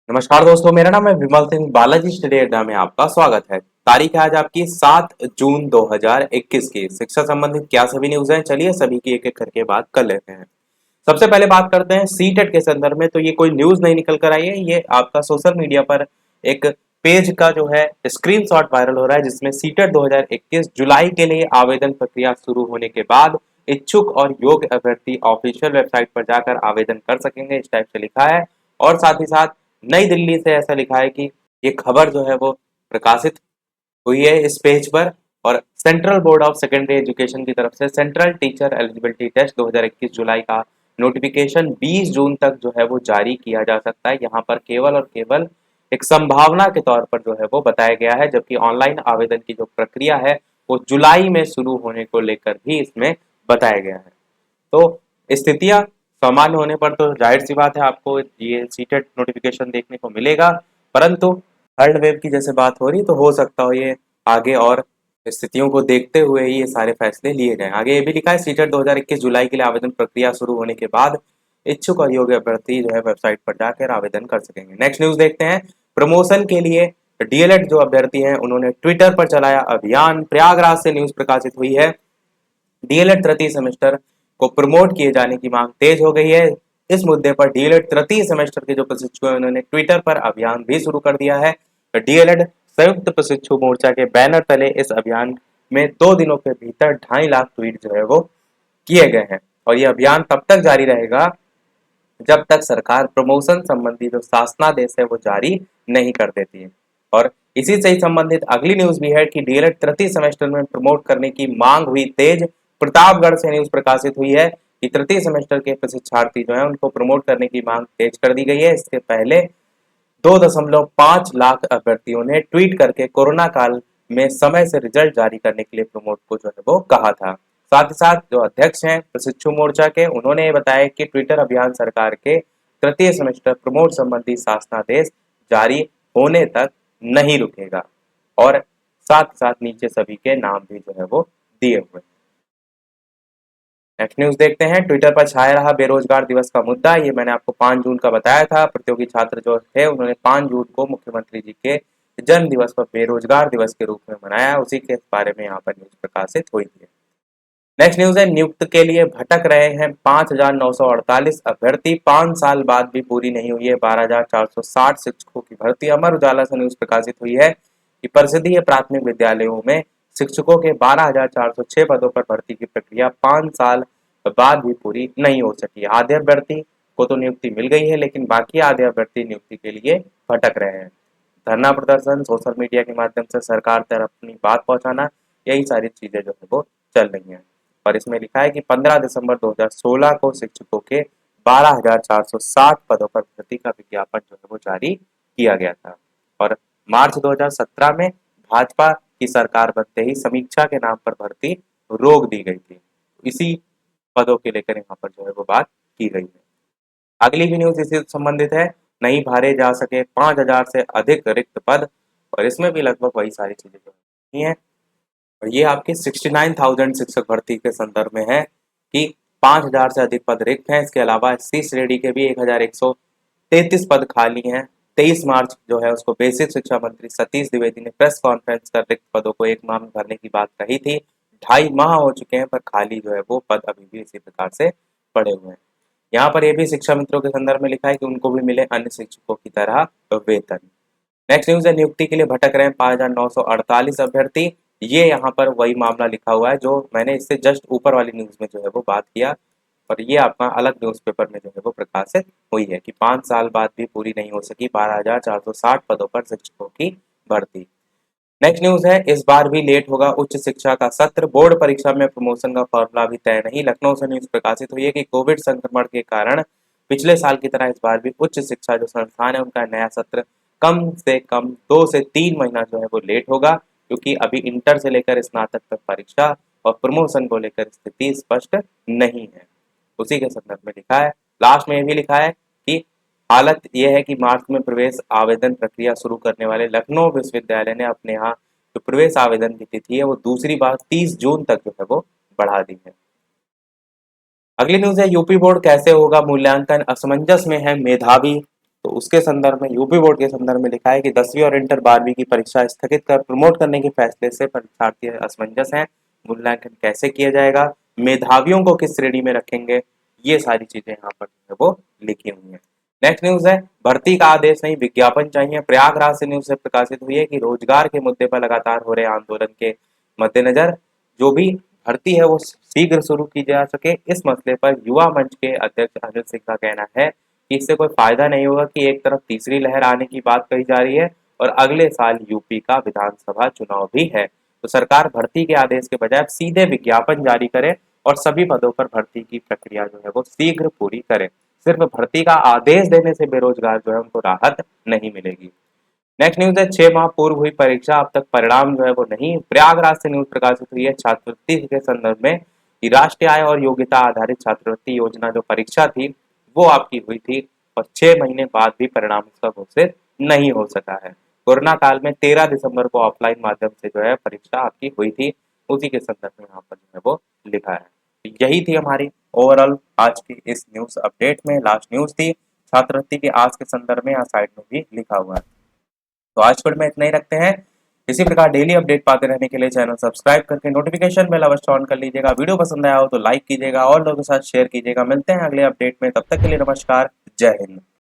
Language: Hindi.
नमस्कार दोस्तों, मेरा नाम है विमल सिंह। बालाजी स्टडी अड्डा में आपका स्वागत है। तारीख है आज आपकी 7 जून 2021 की। शिक्षा संबंधित क्या सभी न्यूज हैं, चलिए सभी की एक एक करके बात कर लेते हैं। सबसे पहले बात करते हैं सीटेट के संदर्भ में। तो ये कोई न्यूज नहीं निकल कर आई है, ये आपका सोशल मीडिया पर एक पेज का जो है स्क्रीनशॉट वायरल हो रहा है, जिसमें सीटेट 2021 जुलाई के लिए आवेदन प्रक्रिया शुरू होने के बाद इच्छुक और योग्य अभ्यर्थी ऑफिशियल वेबसाइट पर जाकर आवेदन कर सकेंगे, इस टाइप से लिखा है। और साथ ही साथ नई दिल्ली से ऐसा लिखा है कि ये खबर जो है वो प्रकाशित हुई है इस पेज पर। और central board of secondary education की तरफ से सेंट्रल टीचर एलिजिबिलिटी टेस्ट 2021 जुलाई का नोटिफिकेशन 20 जून तक जो है वो जारी किया जा सकता है। यहाँ पर केवल और केवल एक संभावना के तौर पर जो है वो बताया गया है, जबकि ऑनलाइन आवेदन की जो प्रक्रिया है वो जुलाई में शुरू होने को लेकर भी इसमें बताया गया है। तो स्थितियां सामान्य होने पर तो जाहिर सी बात है आपको ये सीटेट नोटिफिकेशन देखने को मिलेगा, परंतु थर्ड वेव की जैसे बात हो रही तो हो सकता हो ये आगे और स्थितियों को देखते हुए ही ये सारे फैसले लिए जाएं। आगे ये भी लिखा है सीटेट 2021 जुलाई के लिए आवेदन प्रक्रिया शुरू होने के बाद इच्छुक और योग्य अभ्यर्थी जो है वेबसाइट पर जाकर आवेदन कर सकेंगे। नेक्स्ट न्यूज देखते हैं। प्रमोशन के लिए डीएलएड जो अभ्यर्थी हैं उन्होंने ट्विटर पर चलाया अभियान। प्रयागराज से न्यूज प्रकाशित हुई है। डीएलएड तृतीय सेमेस्टर को प्रमोट किए जाने की मांग तेज हो गई है। इस मुद्दे पर डीएलएड तृतीय सेमेस्टर के जो प्रशिक्षु हैं उन्होंने ट्विटर पर अभियान भी शुरू कर दिया है। डीएलएड संयुक्त प्रशिक्षु मोर्चा के बैनर तले इस अभियान में 2 दिनों के भीतर 2.5 लाख ट्वीट जो है वो किए गए हैं। और ये अभियान तब तक जारी रहेगा जब तक सरकार प्रमोशन संबंधी जो शासनादेश है वो जारी नहीं कर देती है। और इसी से ही संबंधित अगली न्यूज भी है कि डीएलएड तृतीय सेमेस्टर में प्रमोट करने की मांग हुई तेज। प्रतापगढ़ से न्यूज प्रकाशित हुई है कि तृतीय सेमेस्टर के प्रशिक्षार्थी जो है उनको प्रमोट करने की मांग तेज कर दी गई है। इससे पहले 2.5 लाख अभ्यर्थियों ने ट्वीट करके कोरोना काल में समय से रिजल्ट जारी करने के लिए प्रमोट को जो है वो कहा था। साथ ही साथ जो अध्यक्ष हैं प्रशिक्षु मोर्चा के, उन्होंने ये बताया कि ट्विटर अभियान सरकार के तृतीय सेमेस्टर प्रमोट संबंधी शासनादेश जारी होने तक नहीं रुकेगा। और साथ साथ नीचे सभी के नाम भी जो है वो दिए हुए हैं। नेक्स्ट न्यूज देखते हैं। ट्विटर पर छाया रहा बेरोजगार दिवस का मुद्दा। ये मैंने आपको 5 जून का बताया था। प्रतियोगी छात्र जो थे उन्होंने 5 जून को मुख्यमंत्री जी के जन्म दिवस पर बेरोजगार दिवस के रूप में मनाया, उसी के बारे में यहाँ पर न्यूज प्रकाशित हुई थी। नेक्स्ट न्यूज है। नियुक्त के लिए भटक रहे हैं 5,948 अभ्यर्थी। 5 साल बाद भी पूरी नहीं हुई है 12,460 शिक्षकों की भर्ती। अमर उजाला से न्यूज प्रकाशित हुई है कि परिषदीय प्राथमिक विद्यालयों में शिक्षकों के 12,406 पदों पर भर्ती की प्रक्रिया 5 साल बाद भी पूरी नहीं हो सकी। आधे अभ्यर्थी को तो नियुक्ति मिल गई है, लेकिन बाकी आधे अभ्यर्थी नियुक्ति के लिए भटक रहे हैं। धरना प्रदर्शन, सोशल मीडिया के माध्यम से सरकार तक अपनी बात पहुंचाना, यही सारी चीजें जो है वो चल रही हैं। और इसमें लिखा है कि 15 दिसंबर 2016 को शिक्षकों के 12,460 पदों पर भर्ती का विज्ञापन जो है वो जारी किया गया था। और मार्च 2017 में भाजपा की सरकार बनते ही समीक्षा के नाम पर भर्ती रोक दी गई थी। इसी पदों के लेकर यहाँ पर जो है वो बात की गई है। अगली भी न्यूज इसी से संबंधित है। नहीं भरे जा सके 5,000 से अधिक रिक्त पद। और इसमें भी लगभग वही सारी चीजें जो है। और ये आपके 69,000 शिक्षक भर्ती के संदर्भ में है कि 5,000 से अधिक पद रिक्त हैं। इसके अलावा एससी श्रेणी के भी 1,133 पद खाली हैं। 23 मार्च जो है उसको बेसिक शिक्षा मंत्री सतीश द्विवेदी ने प्रेस कॉन्फ्रेंस कर रिक्त पदों को 1 माह में भरने की बात कही थी। 2.5 माह हो चुके हैं, पर खाली जो है वो पद अभी भी इसी प्रकार से पड़े हुए हैं। यहाँ पर यह भी शिक्षा मित्रों के संदर्भ में लिखा है कि उनको भी मिले अन्य शिक्षकों की तरह वेतन। नेक्स्ट न्यूज है। नियुक्ति के लिए भटक रहे हैं 5,948 अभ्यर्थी। ये यहाँ पर वही मामला लिखा हुआ है जो मैंने इससे जस्ट ऊपर वाली न्यूज में जो है वो बात किया। और ये आपका अलग न्यूज़पेपर में जो है वो प्रकाशित हुई है कि 5 साल बाद भी पूरी नहीं हो सकी 12,460 पदों पर शिक्षकों की भर्ती। नेक्स्ट न्यूज है। इस बार भी लेट होगा उच्च शिक्षा का सत्र। बोर्ड परीक्षा में प्रमोशन का फॉर्मूला भी तय नहीं। लखनऊ से न्यूज प्रकाशित हुई है कि कोविड संक्रमण के कारण पिछले साल की तरह इस बार भी उच्च शिक्षा जो संस्थान है उनका नया सत्र कम से कम 2 से 3 महीना जो है वो लेट होगा, क्योंकि अभी इंटर से लेकर स्नातक तक परीक्षा और प्रमोशन को लेकर स्थिति स्पष्ट नहीं है। उसी के संदर्भ में लिखा है। लास्ट में यह भी लिखा है कि हालत यह है कि मार्च में प्रवेश आवेदन प्रक्रिया शुरू करने वाले लखनऊ विश्वविद्यालय ने अपने यहाँ जो प्रवेश आवेदन की तिथि है वो दूसरी बार 30 जून तक जो है वो बढ़ा दी है। अगली न्यूज है। यूपी बोर्ड कैसे होगा मूल्यांकन, असमंजस में है मेधावी। तो उसके संदर्भ में यूपी बोर्ड के संदर्भ में लिखा है कि 10वीं और इंटर 12वीं की परीक्षा स्थगित कर प्रमोट करने के फैसले से परीक्षार्थी असमंजस हैं। मूल्यांकन कैसे किया जाएगा, मेधावियों को किस श्रेणी में रखेंगे, ये सारी चीजें यहाँ पर जो है वो लिखी हुई है। नेक्स्ट न्यूज है, भर्ती का आदेश नहीं विज्ञापन चाहिए। प्रयागराज से न्यूज से प्रकाशित हुई है कि रोजगार के मुद्दे पर लगातार हो रहे आंदोलन के मद्देनजर जो भी भर्ती है वो शीघ्र शुरू की जा सके। इस मसले पर युवा मंच के अध्यक्ष अनिल सिंह का कहना है कि इससे कोई फायदा नहीं होगा कि एक तरफ तीसरी लहर आने की बात कही जा रही है और अगले साल यूपी का विधानसभा चुनाव भी है, तो सरकार भर्ती के आदेश के बजाय सीधे विज्ञापन जारी करे और सभी पदों पर भर्ती की प्रक्रिया जो है वो शीघ्र पूरी करे। सिर्फ भर्ती का आदेश देने से बेरोजगार जो है उनको राहत नहीं मिलेगी। नेक्स्ट न्यूज है, 6 माह पूर्व हुई परीक्षा अब तक परिणाम जो है वो नहीं। प्रयागराज से न्यूज प्रकाशित हुई है छात्रवृत्ति के संदर्भ में कि राष्ट्रीय आय और योग्यता आधारित छात्रवृत्ति योजना जो परीक्षा थी वो आपकी हुई थी और 6 महीने बाद भी परिणाम उसका घोषित नहीं हो सका है। कोरोना काल में 13 दिसंबर को ऑफलाइन माध्यम से जो है परीक्षा आपकी हुई थी, उसी के संदर्भ में यहाँ पर जो है वो लिखा है। तो यही थी हमारी ओवरऑल आज की इस न्यूज अपडेट में लास्ट न्यूज थी। छात्रवृत्ति के आज के संदर्भ में यहाँ साइड में भी लिखा हुआ है। तो आज के में इतना ही रखते हैं। इसी प्रकार डेली अपडेट पाते रहने के लिए चैनल सब्सक्राइब करके नोटिफिकेशन बेल अवश्य ऑन कर लीजिएगा। वीडियो पसंद आया हो तो लाइक कीजिएगा और लोगों के साथ शेयर कीजिएगा। मिलते हैं अगले अपडेट में, तब तक के लिए नमस्कार, जय हिंद।